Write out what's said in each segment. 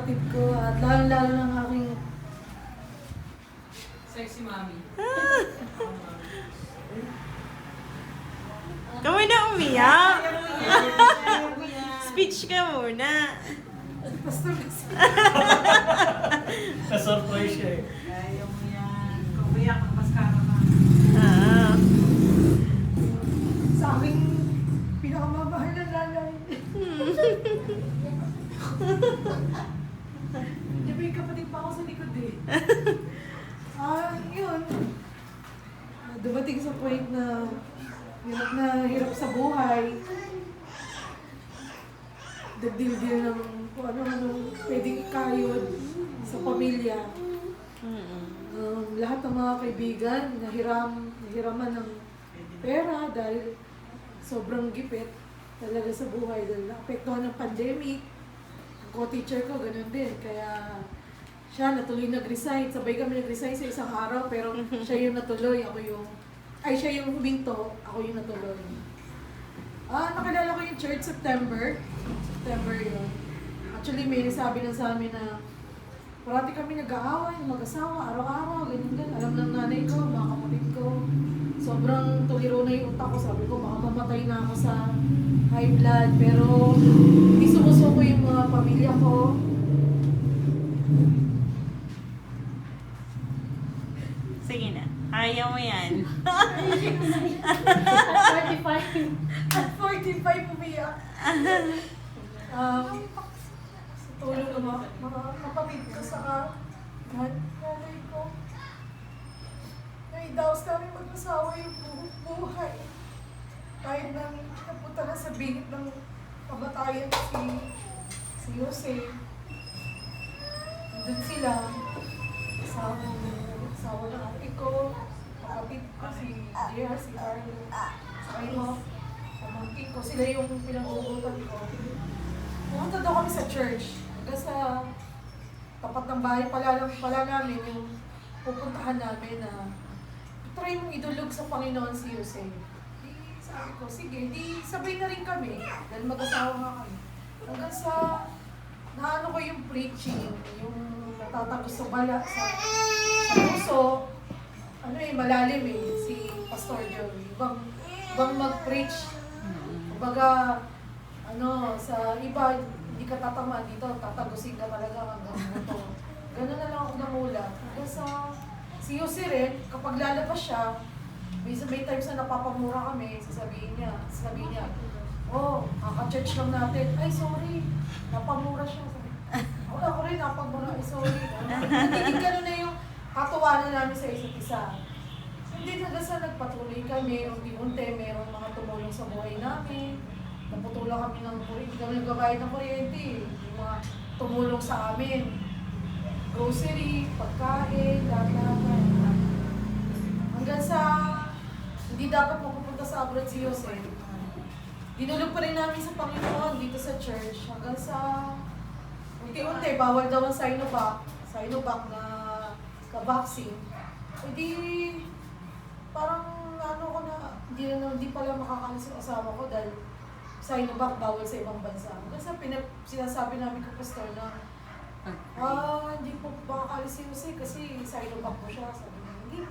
kapatid ko at lalong-lalo ng aking Sexy mommy. Kamay na umiyak. Speech ka muna. pastor kasi. Na-surprise siya eh. Ayaw mo yan. Kumiyak ang paskara ka. Ah. Sa aking pinakamamahal na nanay. Di ba yung kapatid pa ako sa likod eh. Yun. Dumating sa point na hirap sa buhay. Nagdil-dil ng kung ano-ano pwedeng ikayod sa pamilya. Lahat ng mga kaibigan nahiraman ng pera dahil sobrang gipit talaga sa buhay dahil naapektuhan ng pandemic. Ang co-teacher ko ganun din, kaya siya natuloy nag-resign. Sabay kami nag-resign sa isang araw pero siya yung natuloy, siya yung huminto, ako yung natuloy. Nakilala ko yung church September yun. Actually may nasabi na sa amin na parati kami nag-aaway, mag-asawa, araw-araw, ganyan. Alam ng nanay ko, mga kapatid ko. Sobrang tuliro na yung utak ko. Sabi ko, makamamatay na ako sa high blood. Pero hindi sumusuko yung mga pamilya ko. Sige na. Kaya mo yan. At 45 umiyak. Sa tulong ng mga kapatid ko sa nanay ko. Naidaos namin mag-asawa yung buhay. Kahit nang napunta na sa bingit ng kamatayan si Jose. Doon sila. Asawa ng ate ko. Kapatid ko si Gia, si Arlo. Sa kayo. Pamangkin ko. Sila yung pinag-uutan ko. Pumunta daw kami sa church. Hanggang sa tapat ng bahay pala namin yung pupuntahan namin na try mong idulog sa Panginoon si Jose. Di sabi ko, sige, di sabay na rin kami. Dahil mag-asawa nga kami. Hanggang sa naano ko yung preaching, yung natatagos sa bala, sa puso. Malalim si Pastor Joey. Ibang mag-preach. Kumbaga, sa iba, hindi ka tatama dito, tatagusin ka talaga hanggang buto. Ganun na lang ako namula. Hanggang sa si Jose rin, kapag lalabas siya, may times na napapamura kami, sasabihin niya, kaka-church lang natin. Ay, sorry, napamura siya. Ako rin, napamura, sorry. Hindi ganun na yung katuwanan namin sa isa't isa. Hindi hanggang sa nagpatuloy kami, unti-unti, mayroong mga tumulong sa buhay namin. Naputulan kami ng kuryente, hindi kami nagbabayad ng kuryente. Yung mga tumulong sa amin. Grocery, pagkain, lahat. Hanggang sa hindi dapat mapupunta sa abroad si Jose. Dinulog pa rin namin sa Panginoon dito sa church. Hanggang sa unti-unti, bawal daw ang Sinovac na ka-vaccine. Hindi, parang hindi pala makakalis yung asawa ko dahil Sinovac bawal sa ibang bansa. Kasi sinasabi namin ko, Pastor, na hindi po makakalis si Jose kasi Sinovac po siya. Sabi niya, hindi,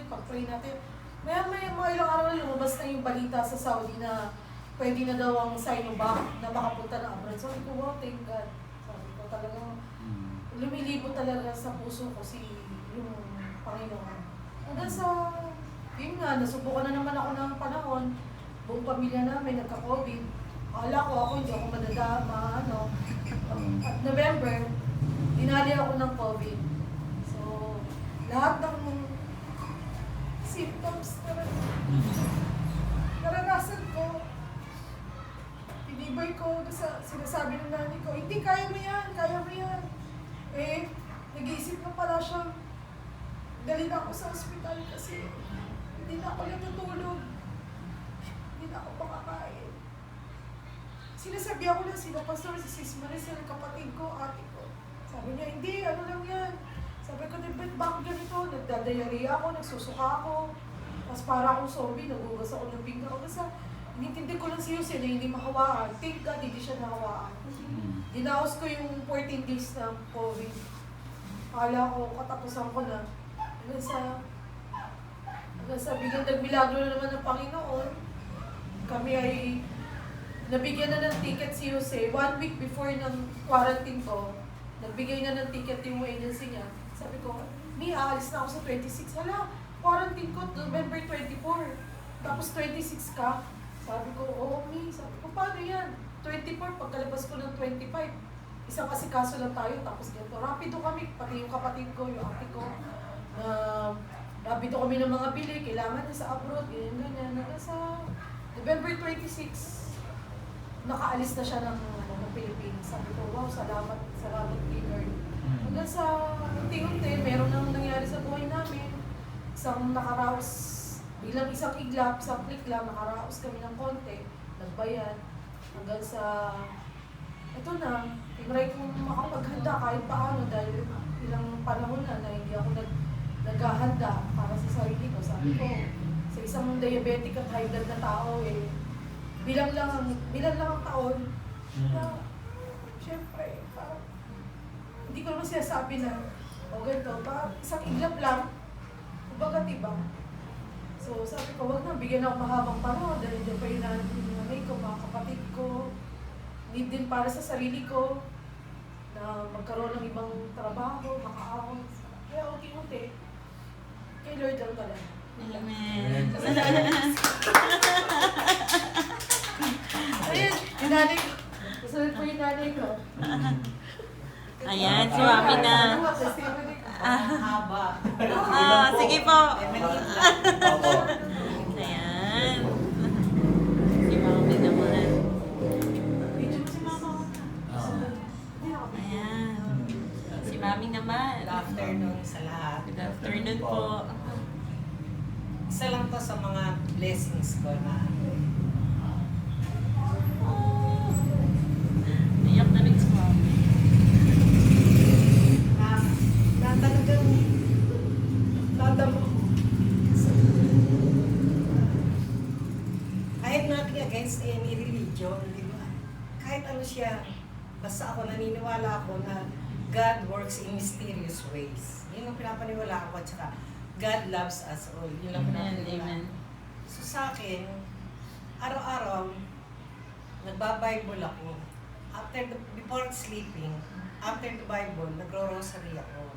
pag-pray natin. May mga ilang araw na lumabas na yung balita sa Saudi na pwede na daw ang Sinovac na makapunta na abroad. Sabi ko, wow, thank God. Sabi ko, talagang lumilibot talaga sa puso ko yung Panginoon. Hanggang sa, yun nga, nasubukan na naman ako ng panahon. Buong pamilya namin nagka-COVID. Akala ko hindi ako madadama, At November, dinali ako ng COVID. So, lahat ng symptoms na naranasan ko, pinibay ko, sinasabi ng nanay ko, hindi, kaya mo yan. Nag-iisip na pala siya, dali na ako sa ospital kasi hindi na ako natutulog. Hindi na ako makakain. Sinasabi ako na sila, Pastor, si Sis Maricel, kapatid ko, ate ko. Sabi niya, hindi, ano lang yan. Sabi ko, bakit ganito? Nagdadayari ako, nagsusuka ako. Tapos para akong zombie, nagugas ako ng pinggan ko. Kasi inintindi ko lang si Jose na hindi mahawaan. Thank God, hindi siya nahawaan. dinaos ko yung 14 days na COVID. Akala ko katapusan ko na. Hanggang sa biglang nagmilagro na naman ng Panginoon. Kami ay nabigyan na ng ticket si Jose. 1 week before ng quarantine ko, nagbigay na ng ticket yung agency niya. Sabi ko, Mi, aalis na ako sa 26. Hala, quarantine ko November 24. Tapos 26 ka. Sabi ko, oo, Mi. Sabi ko, paano yan? 24, pagkalabas ko ng 25. Isang asikaso lang tayo, tapos ganito. Rapido kami, pati yung kapatid ko, yung ate ko. Rapido kami ng mga bili, kailangan na sa abroad, ganyan. Hanggang sa November 26, nakaalis na siya ng Pilipinas. Sabi ko, wow, salamat kay Lord. Hanggang sa unti-unti, meron nang nangyari sa buhay namin. Isang nakaraos, bilang isang iglap, isang click lang, nakaraos kami ng konti, nagbayad. Hanggang sa, ito na, tinry kong makapaghanda kahit paano dahil ilang panahon na hindi ako naghahanda para sa sarili ko. Sabi ko, sa isang diabetic at high blood na tao, bilang lang ang taon, na, syempre, parang, hindi ko naman sinasabi na, o ganito, isang iglap lang, kumbaga diba? So sabi ko, wag na, bigyan ako mahabang panahon dahil hindi pa yung nanay ko, mga kapatid ko, need din para sa sarili ko, na magkaroon ng ibang trabaho, makaahon. Kaya unti-unti, kay Lord lang talaga. Amen. Ayun, yung nanay ko. Kasunod po yung nanay ko. Ayan, si Mami na. Haba. Sige po. Maliit lang. Ayan. Si Mami naman. Video mo si mama. Ayan. Si Mami naman. Good afternoon sa lahat. Good afternoon po. Isa lang to sa mga blessings ko na Iyak na rin si Mami. na talagang nadamo. Kahit nothing against any religion, di ba? Kahit ano siya, basta ako naniniwala ako na God works in mysterious ways. Yun ang pinapaniwala ako at saka God loves us all. Yun ang Amen. pinapaniwala. Amen. So sa akin, araw-araw, nagba-Bible ako. Before sleeping, after the Bible, nagro-rosary ako.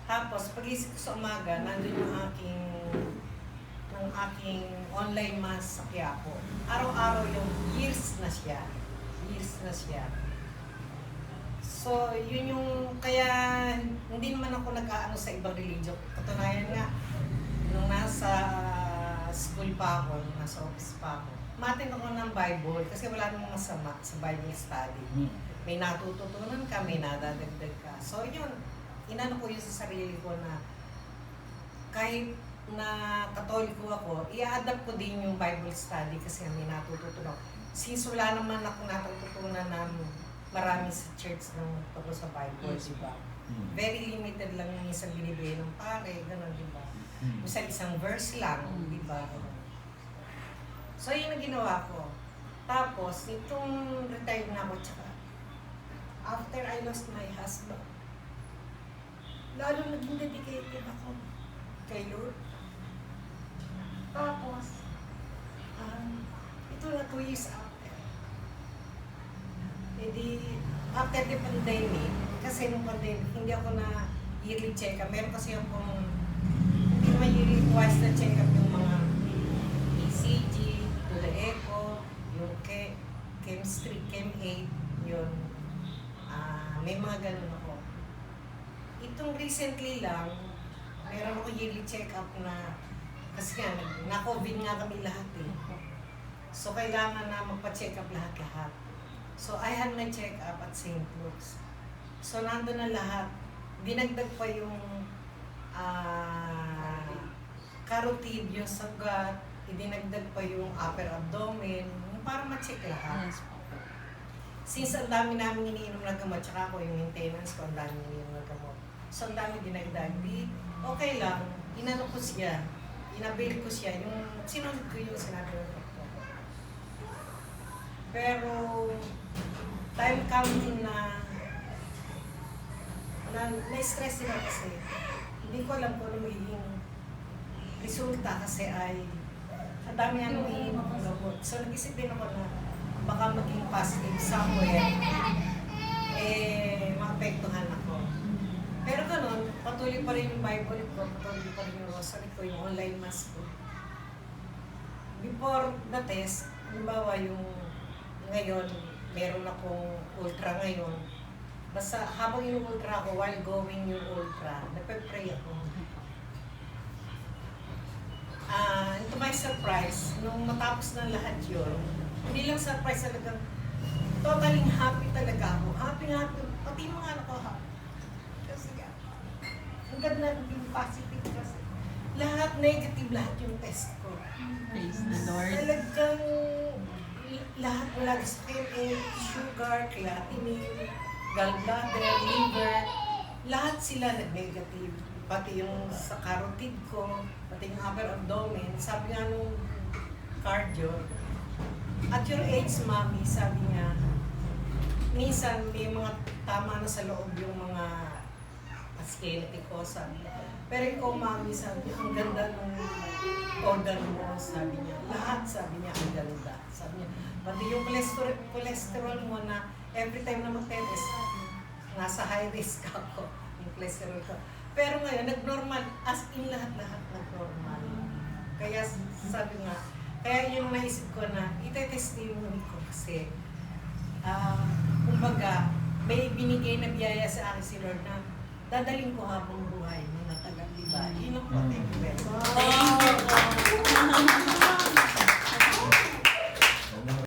Tapos, pag-isip ko sa umaga, nandun yung aking online mass sa Quiapo. Araw-araw yung years na siya. Years na siya. So, yun yung, kaya hindi naman ako nag-aano sa ibang religion. Katunayan nga, nung nasa school pa ako, nasa office pa ako, umattend ako ng Bible kasi wala namang masama sa Bible study. May natututunan ka, may nadadagdag ka. So yun, inano ko yun sa sarili ko na kahit na Katoliko ako, i-adapt ko din yung Bible study kasi may natututunan. Since wala naman ako natututunan na marami sa church ng tungkol sa Bible, di ba? Very limited lang yung isang binibigay ng pare, gano'n, di ba? Isang verse lang, di ba? So, yun ang ginawa ko. Tapos, itong retired na ako, tsaka, after I lost my husband, lalo naging dedicated ako kay Lord. Tapos, ito na 2 years after. Edi, after the pandemic, kasi nung pandemic, hindi ako na yearly check-up. Meron kasi akong, hindi naman yearly twice na check-up yung mga ECG, the echo, yung chemistry, chem 8, yun. May mga ganun ako. Itong recently lang, meron ako yearly check-up na, kasi nga, na-COVID nga kami lahat eh. So, kailangan na magpa-check up lahat-lahat. So, I had my check-up at St. Luke's. So, nandun na lahat. Dinagdag pa yung carotid, yung sagat, idinagdag pa yung upper abdomen, para ma-check lahat. Yes po. Since ang dami namin iniinom na gamot, tsaka ako yung maintenance ko, ang dami iniinom na gamot. So, ang dami dinagdag. Okay lang, inano ko siya, inabil ko siya, yung sinunod ko yung sinabi ng doktor. Pero, time counting na na-stress sila kasi hindi ko alam kung ano magiging resulta kasi ay ang dami ang umiinom ng gamot. So nag-isip din ako na baka maging positive somewhere, maapektuhan ako. Pero ganun, patuloy pa rin yung Bible ko, patuloy pa rin yung rosary ko, yung online mass ko. Before the test, halimbawa yung ngayon, meron akong ultra ngayon. Basta habang yung ultra ako, while going yung ultra, nagpe-pray ako. To my surprise, nung matapos ng lahat yun, hindi lang surprise talagang totally happy talaga ako. Happy. Pati yung mga anak ko happy. Kasi ang ganda naging positive kasi. Lahat negative, lahat yung test ko. Praise the Lord. Talagang lahat wala sakit, sugar, creatinine, gallbladder, liver, lahat sila nag-negative. Pati yung sa carotid ko, pati yung upper abdomen, sabi nga nung cardio, at your age, mami, sabi niya, minsan may mga tama na sa loob yung mga skeleton ko, sabi niya. Pero ikaw, mami, sabi, ang ganda ng organ mo, sabi niya. Lahat, sabi niya, ang ganda. Sabi niya, pati yung cholesterol mo na every time na mag-test, nasa high risk ako, yung cholesterol ko. Pero ngayon, nag-normal, as in lahat-lahat nag-normal. Kaya sabi nga, kaya yung naisip ko na, ite-testimony ko kasi, kumbaga, may binigay na biyaya sa akin si Lord na dadaling ko habang buhay ng matagal, diba? Yun ang protect. Wow!